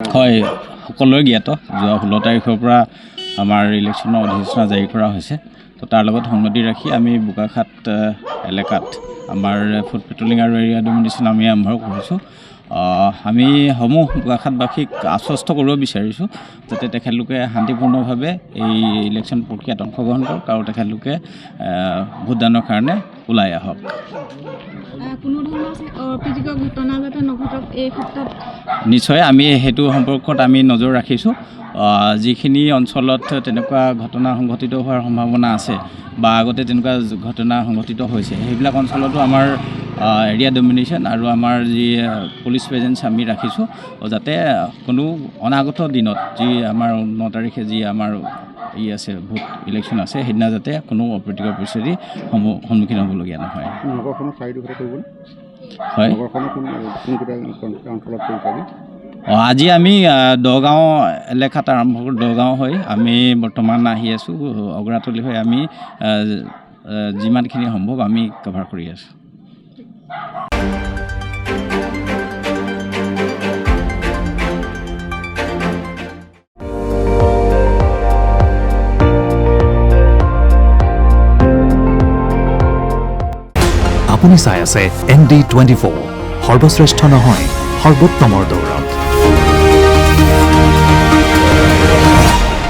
হয়, সকলোৱে জ্ঞাত যোৱা 16 তাৰিখৰ পৰা আমাৰ ইলেকশ্যনৰ অধিসূচনা জাৰি কৰা হৈছে। তো তাৰ লগত সংগতি ৰাখি আমি বোকাখাট এলেকাত আমাৰ ফুড পেট্ৰলিং আৰু এৰিয়া ডমিনেশ্যন আমি আৰম্ভ কৰিছোঁ। আমি সমূহ বোকাখাটবাসীক আশ্বস্ত কৰিব বিচাৰিছোঁ যাতে তেখেতলোকে শান্তিপূৰ্ণভাৱে এই ইলেকশ্যন প্ৰক্ৰিয়াত অংশগ্ৰহণ কৰক আৰু তেখেতলোকে ভোটদানৰ কাৰণে ওলাই আহক। কোনো ধৰণৰ অপ্ৰীতিকৰ ঘটনা যাতে নঘটক এই ক্ষেত্ৰত নিশ্চয় আমি সেইটো সম্পৰ্কত আমি নজৰ ৰাখিছোঁ। যিখিনি অঞ্চলত তেনেকুৱা ঘটনা সংঘটিত হোৱাৰ সম্ভাৱনা আছে বা আগতে তেনেকুৱা ঘটনা সংঘটিত হৈছে সেইবিলাক অঞ্চলতো আমাৰ এৰিয়া ডমিনেশ্যন আৰু আমাৰ যি পুলিচ প্ৰেজেঞ্চ আমি ৰাখিছোঁ যাতে কোনো অনাগত দিনত যি আমাৰ 9 তাৰিখে যি আমাৰ আছে ভোট ইলেকশ্যন আছে সেইদিনা যাতে কোনো অপ্ৰীতিকৰ পৰিস্থিতিৰ সন্মুখীন হ'বলগীয়া নহয়। হয়, আজি আমি দগাঁও এলেকাত আৰম্ভ কৰোঁ। দগাঁও হৈ আমি বৰ্তমান আহি আছোঁ অগ্ৰাতলী হৈ আমি যিমানখিনি সম্ভৱ আমি কভাৰ কৰি আছোঁ। আপুনি চাই আছে ND24 সৰ্বশ্ৰেষ্ঠ নহয় সৰ্বোত্তমৰ দৌৰ।